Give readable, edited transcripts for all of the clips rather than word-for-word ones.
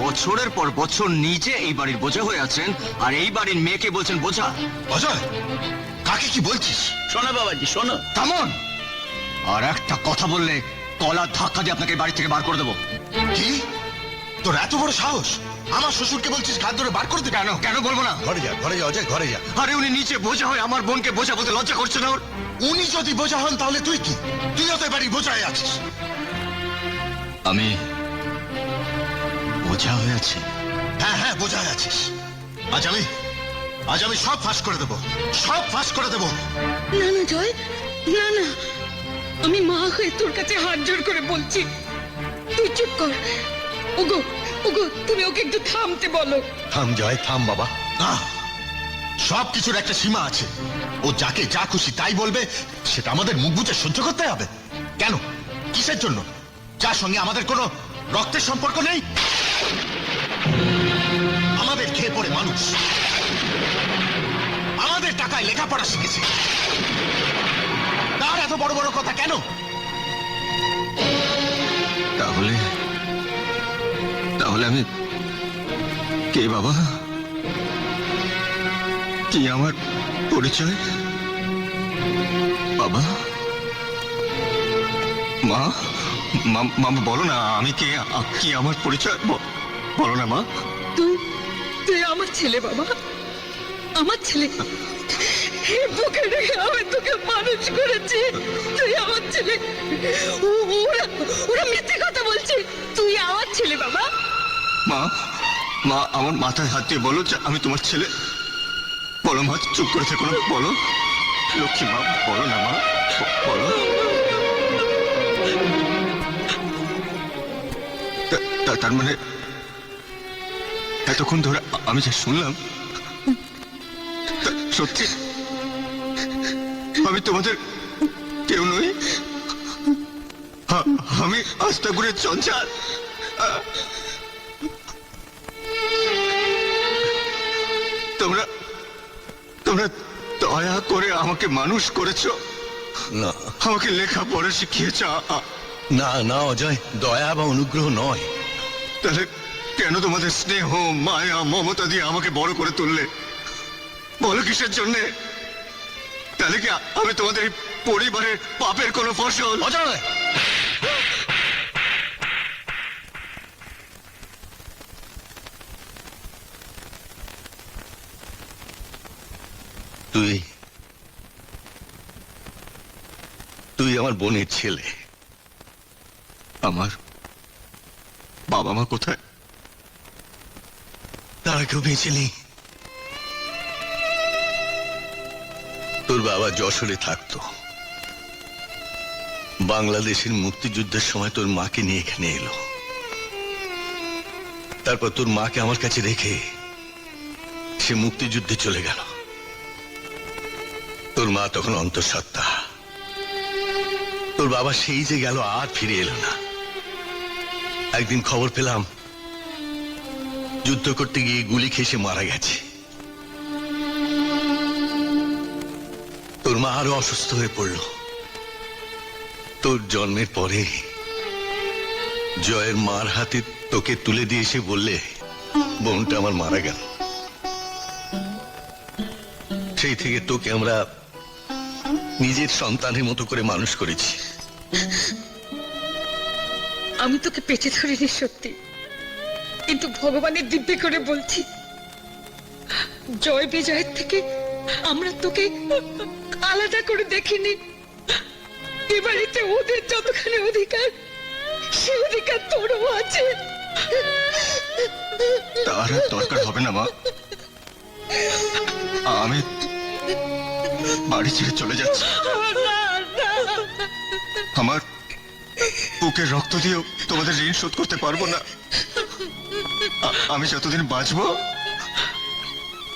বছরের পর বছর নিজে এই বাড়ির বোঝা হয়ে আছেন, আর এই বাড়ির মেয়েকে বলছেন বোঝা। অজয়, কাকে কি বলছিস? শোনো বাবাজি, শোনো। থামুন! আর একটা কথা বললে কলার ধাক্কা দিয়ে আপনাকে বাড়ি থেকে বার করে দেবো। কি? তোর এত বড় সাহস? আমার শ্বশুরকে বলছিস ঘাত ধরে বার করে দিবি? কেন কেন বলবো না? ঘরে যা, ঘরে যা অজয়, ঘরে যা। আরে উনি নিচে বোঝা হয়ে আমার বোনকে বোঝা বলতে লজ্জা করছে না ওর? উনি যদি বোঝা হন তাহলে তুই কি? তুইও তো বাড়ি বোঝায় আছিস। আমি বোঝা হয়ে আছি? হ্যাঁ হ্যাঁ, বোঝায় আছিস। আজ আমি সব ফাঁস করে দেবো, সব ফাঁস করে দেবো। না না জয়, না না, আমি মা হয়ে তোর কাছে হাত জোড় করে বলছি, তুই চুপ কর। ওগো ওগো, তুমি ওকে একটু থামতে বলো। থাম জয়, থাম বাবা। না, সব কিছুর একটা সীমা আছে। ও যাকে যা খুশি তাই বলবে, সেটা আমাদের মুখ বুজে সহ্য করতে হবে। কেন? কিসের জন্য? যার সঙ্গে আমাদের কোনো রক্তের সম্পর্ক নেই। আমাদের খেয়ে পড়ে মানুষ, আমাদের টাকায় লেখাপড়া শিখেছে, তার এত বড় বড় কথা কেন? তাহলে তাহলে আমি কে বাবা? কি আমার পরিচয়? বাবা, মা, মা বলো না, আমি কে, কি আমার পরিচয় বলো না মা। তুই তুই আমার ছেলে বাবা, আমার ছেলে। বুকে রেখে আমি তোকে মানুষ করেছি, তুই আমার ছেলে। ওরা ওরা মিথ্যে কথা বলছে, তুই আমার ছেলে বাবা। মা, মা আমার মাথায় হাত দিয়ে বলো যে আমি তোমার ছেলে। বলো মা, চুপ করে থেকো না, বলো। লক্ষ্মী মা, বলো না মা, বলো। তার মানে এতক্ষণ ধরে আমি যা শুনলাম সত্যি? আমি তোমাদের কেউ নই? আমি আস্তাগুড়ের চঞ্চাল? তোমরা তোমরা দয়া করে আমাকে মানুষ করেছো, না আমাকে লেখাপড়া শিখিয়েছ। না না অজয়, দয়া বা অনুগ্রহ নয়। তাহলে কেন তোমাদের স্নেহ, মায়া, মমতা দিয়ে আমাকে বড় করে তুললে? বলো কিসের জন্যে? তাহলে কি আমি তোমাদের এই পরিবারের পাপের কোনো ফসল? অজয়, তুই তুই আমার বোনের ছেলে। আমার বাবা মা কোথায়? তারা কেউ বেঁচে নেই। তোর বাবা যশোরে থাকতো। বাংলাদেশের মুক্তিযুদ্ধের সময় তোর মাকে নিয়ে এখানে এলো। তারপর তোর মাকে আমার কাছে রেখে সে মুক্তিযুদ্ধে চলে গেল। তোর মা তখন অন্তঃসত্ত্বা। তোর বাবা সেই যে গেল, আর ফিরে এলো না। একদিন খবর পেলাম যুদ্ধ করতে গিয়ে গুলি খেয়ে সে মারা গেছে। তোর মা আরো অসুস্থ হয়ে পড়ল। তোর জন্মের পরে জয়ের মার হাতে তোকে তুলে দিয়ে এসে বললে, বোনটা আমার মারা গেল। সেই থেকে তোকে আমরা নিজের সন্তানের মতো করে মানুষ করেছি। আমি তোকে পেটে ধরিনি সত্যি, কিন্তু ভগবানের দিব্যে করে বলছি, জয় বিজয়ের থেকে আমরা তোকে আলাদা করে দেখিনি। এ বাড়িতে ওদের যতখানি অধিকার, সে অধিকার তোরও আছে। তার আর দরকার হবে না মা। আমি বাড়ি ছেড়ে চলে যাচ্ছি। আমার বুকের রক্ত দিয়েও তোমাদের ঋণ শোধ করতে পারবো না। আমি যতদিন বাঁচবো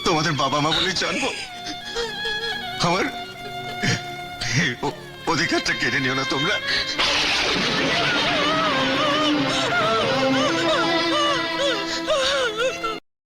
তোমাদের বাবা মা বলেই জানবো। আমার অধিকারটা কেড়ে নিও না তোমরা।